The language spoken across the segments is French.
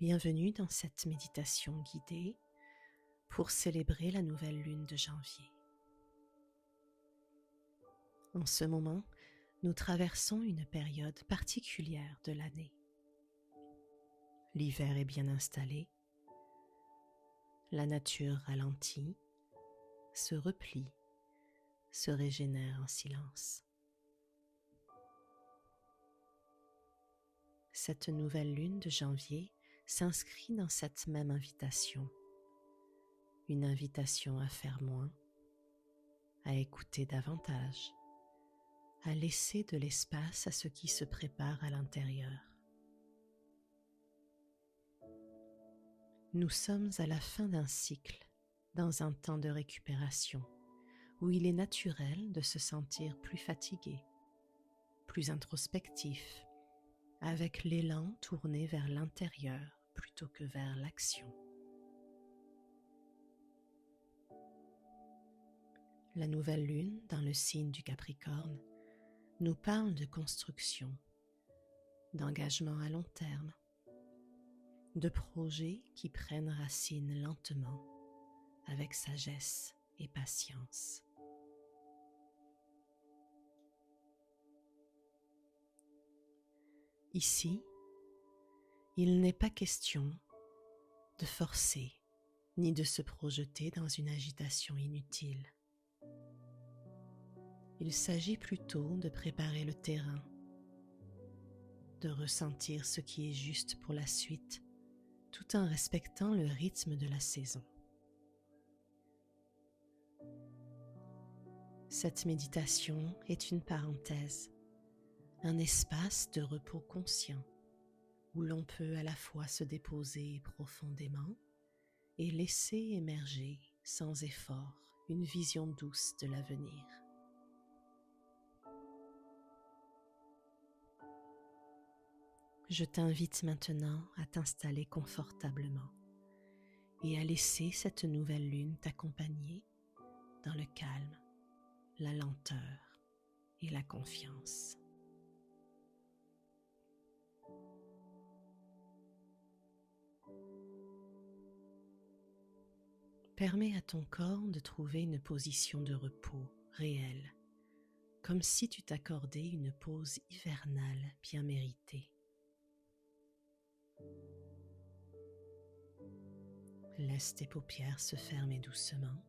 Bienvenue dans cette méditation guidée pour célébrer la nouvelle lune de janvier. En ce moment, nous traversons une période particulière de l'année. L'hiver est bien installé, la nature ralentit, se replie, se régénère en silence. Cette nouvelle lune de janvier s'inscrit dans cette même invitation. Une invitation à faire moins, à écouter davantage, à laisser de l'espace à ce qui se prépare à l'intérieur. Nous sommes à la fin d'un cycle, dans un temps de récupération, où il est naturel de se sentir plus fatigué, plus introspectif, avec l'élan tourné vers l'intérieur plutôt que vers l'action. La nouvelle lune, dans le signe du Capricorne, nous parle de construction, d'engagement à long terme, de projets qui prennent racine lentement, avec sagesse et patience. Ici, il n'est pas question de forcer ni de se projeter dans une agitation inutile. Il s'agit plutôt de préparer le terrain, de ressentir ce qui est juste pour la suite, tout en respectant le rythme de la saison. Cette méditation est une parenthèse, un espace de repos conscient, où l'on peut à la fois se déposer profondément et laisser émerger sans effort une vision douce de l'avenir. Je t'invite maintenant à t'installer confortablement et à laisser cette nouvelle lune t'accompagner dans le calme, la lenteur et la confiance. Permets à ton corps de trouver une position de repos réelle, comme si tu t'accordais une pause hivernale bien méritée. Laisse tes paupières se fermer doucement.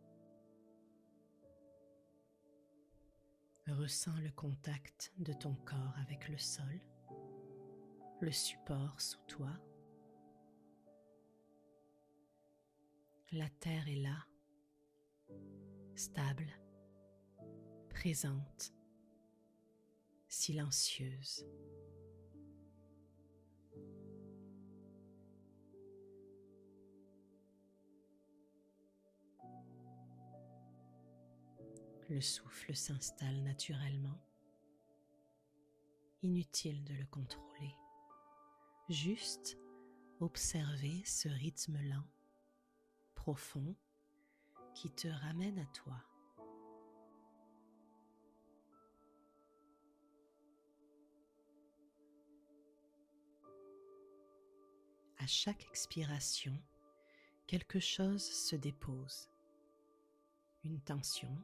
Ressens le contact de ton corps avec le sol, le support sous toi. La terre est là, stable, présente, silencieuse. Le souffle s'installe naturellement. Inutile de le contrôler. Juste observer ce rythme lent, profond, qui te ramène à toi. À chaque expiration, quelque chose se dépose. Une tension,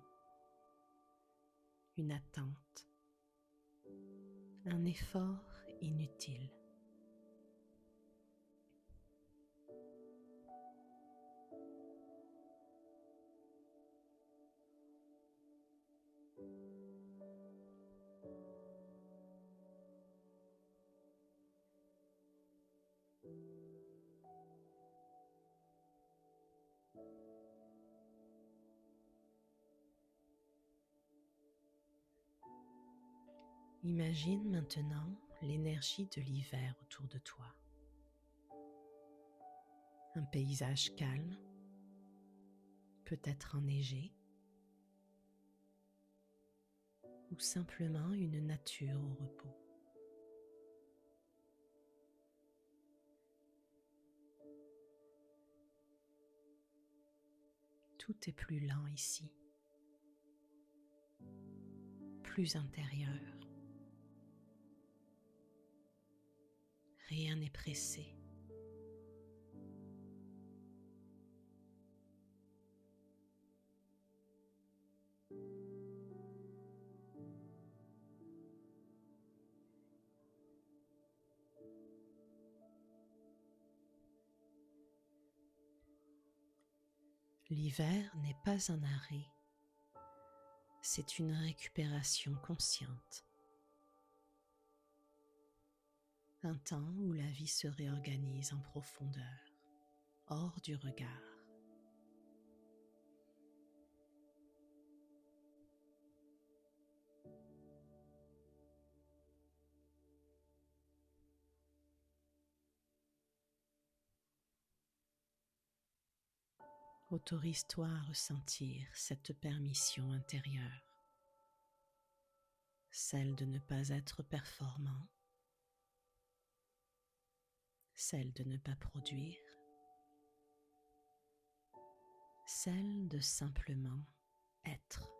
une attente, un effort inutile. Imagine maintenant l'énergie de l'hiver autour de toi. Un paysage calme, peut-être enneigé, ou simplement une nature au repos. Tout est plus lent ici, plus intérieur. Rien n'est pressé, L'hiver n'est pas un arrêt, c'est une récupération consciente. Un temps où la vie se réorganise en profondeur, hors du regard. Autorise-toi à ressentir cette permission intérieure, celle de ne pas être performant, celle de ne pas produire, celle de simplement être.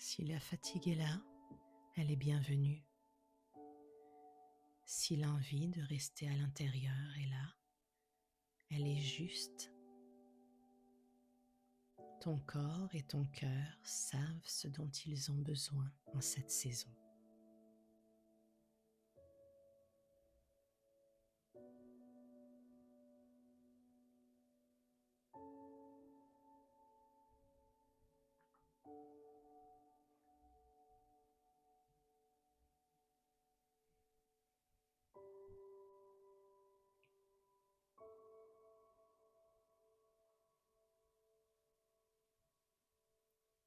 Si la fatigue est là, elle est bienvenue. Si l'envie de rester à l'intérieur est là, elle est juste. Ton corps et ton cœur savent ce dont ils ont besoin en cette saison.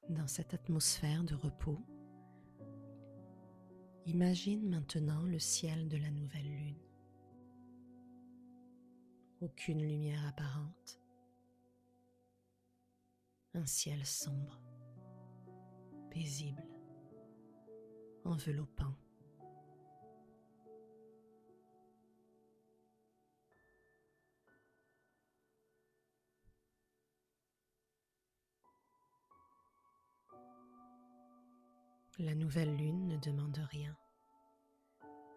Dans cette atmosphère de repos, imagine maintenant le ciel de la nouvelle lune. Aucune lumière apparente, un ciel sombre, paisible, enveloppant. La nouvelle lune ne demande rien.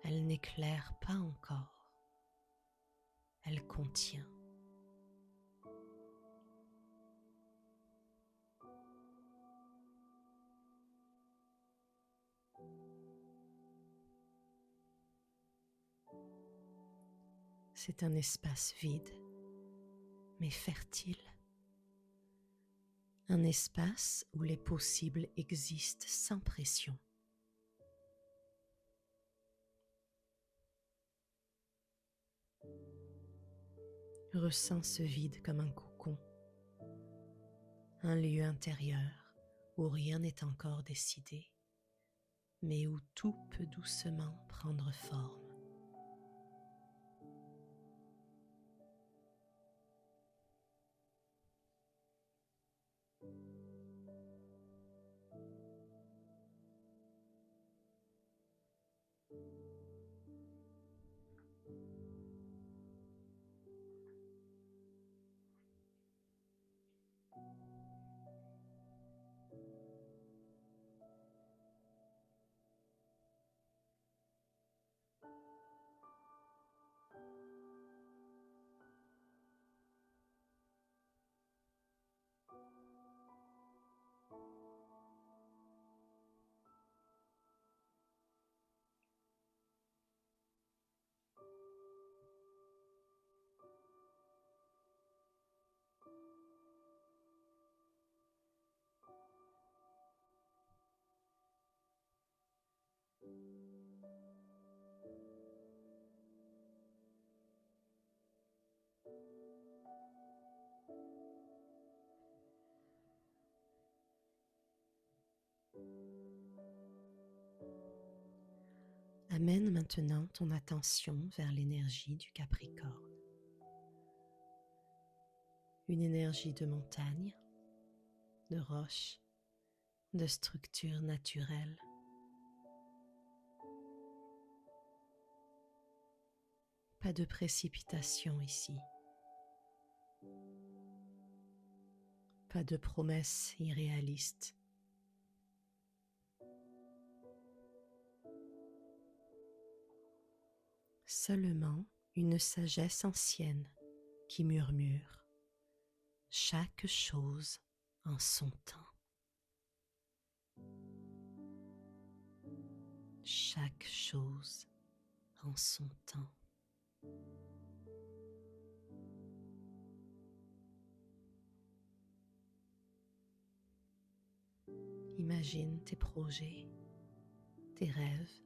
Elle n'éclaire pas encore. Elle contient. C'est un espace vide, mais fertile. Un espace où les possibles existent sans pression. Ressens ce vide comme un cocon, un lieu intérieur où rien n'est encore décidé, mais où tout peut doucement prendre forme. Amène maintenant ton attention vers l'énergie du Capricorne. Une énergie de montagne, de roche, de structure naturelle. Pas de précipitation ici. Pas de promesses irréalistes. Seulement une sagesse ancienne qui murmure chaque chose en son temps. Chaque chose en son temps. Imagine tes projets, tes rêves,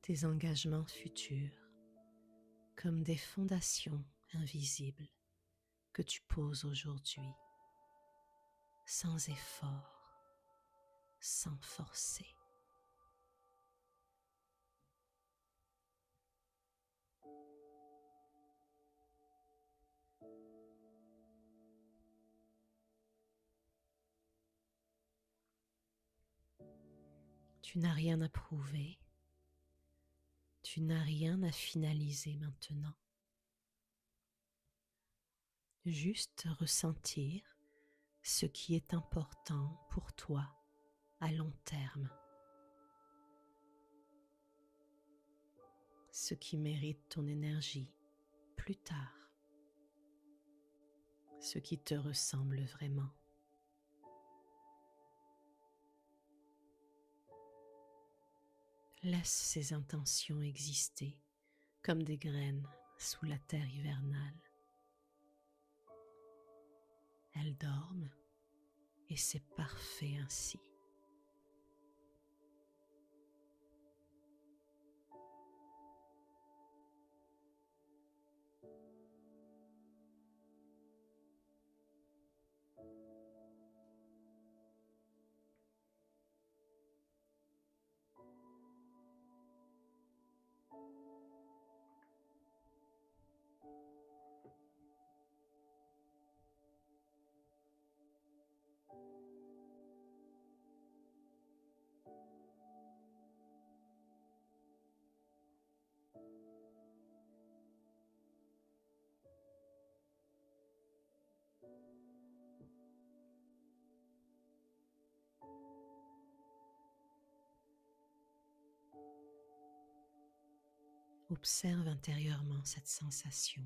tes engagements futurs comme des fondations invisibles que tu poses aujourd'hui, sans effort, sans forcer. Tu n'as rien à prouver, tu n'as rien à finaliser maintenant. Juste ressentir ce qui est important pour toi à long terme, ce qui mérite ton énergie plus tard, ce qui te ressemble vraiment. Laisse ces intentions exister comme des graines sous la terre hivernale. Elles dorment et c'est parfait ainsi. Observe intérieurement cette sensation.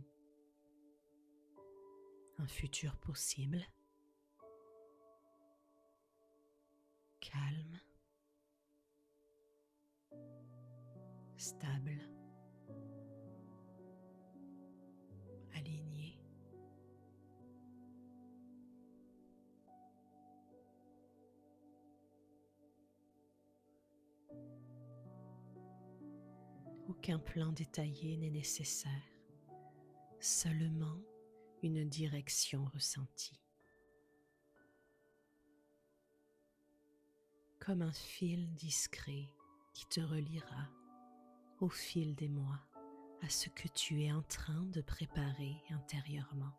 Un futur possible, calme, stable, aligné. Aucun plan détaillé n'est nécessaire, seulement une direction ressentie. Comme un fil discret qui te reliera au fil des mois à ce que tu es en train de préparer intérieurement.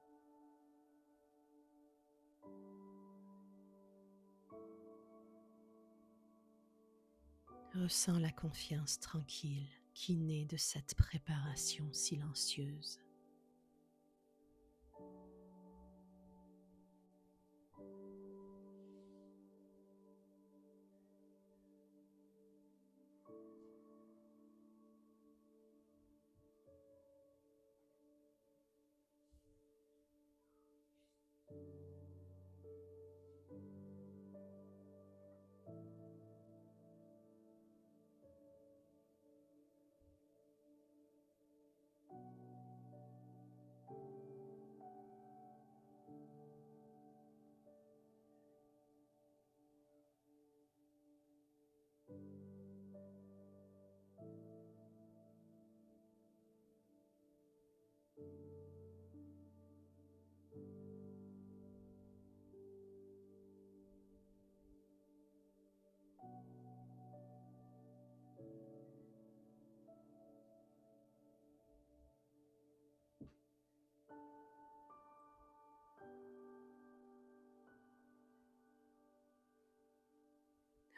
Ressens la confiance tranquille qui naît de cette préparation silencieuse.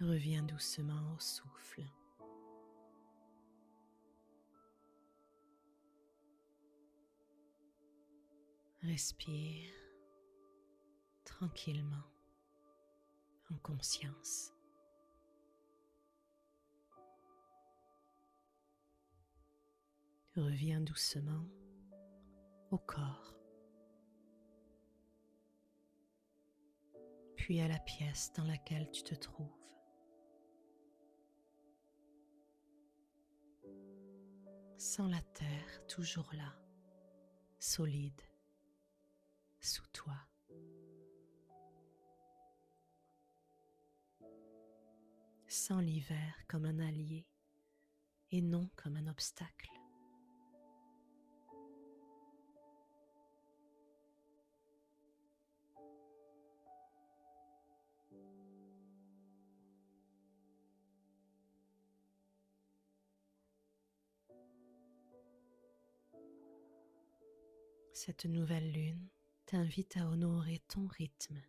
Reviens doucement au souffle. Respire tranquillement, en conscience. Reviens doucement au corps, puis à la pièce dans laquelle tu te trouves. Sens la terre toujours là, solide, sous toi. Sens l'hiver comme un allié et non comme un obstacle. Cette nouvelle lune t'invite à honorer ton rythme,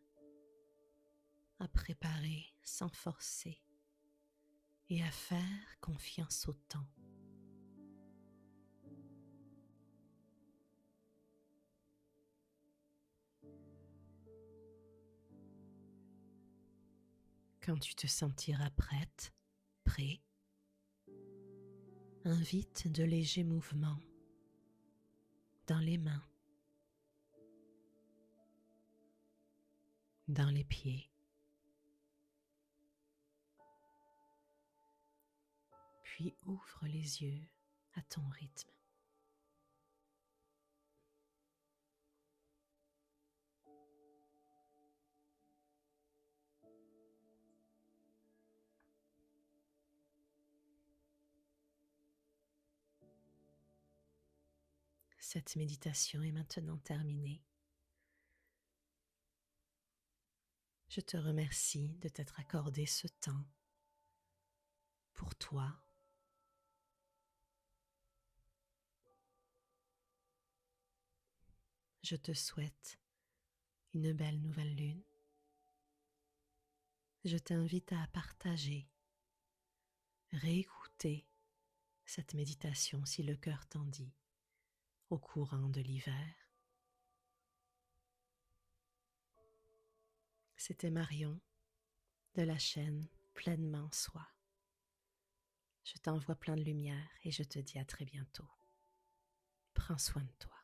à préparer sans forcer et à faire confiance au temps. Quand tu te sentiras prête, prêt, invite de légers mouvements dans les mains, dans les pieds, puis ouvre les yeux à ton rythme. Cette méditation est maintenant terminée. Je te remercie de t'être accordé ce temps pour toi. Je te souhaite une belle nouvelle lune. Je t'invite à partager, réécouter cette méditation si le cœur t'en dit au courant de l'hiver. C'était Marion de la chaîne Pleinement Soi. Je t'envoie plein de lumière et je te dis à très bientôt. Prends soin de toi.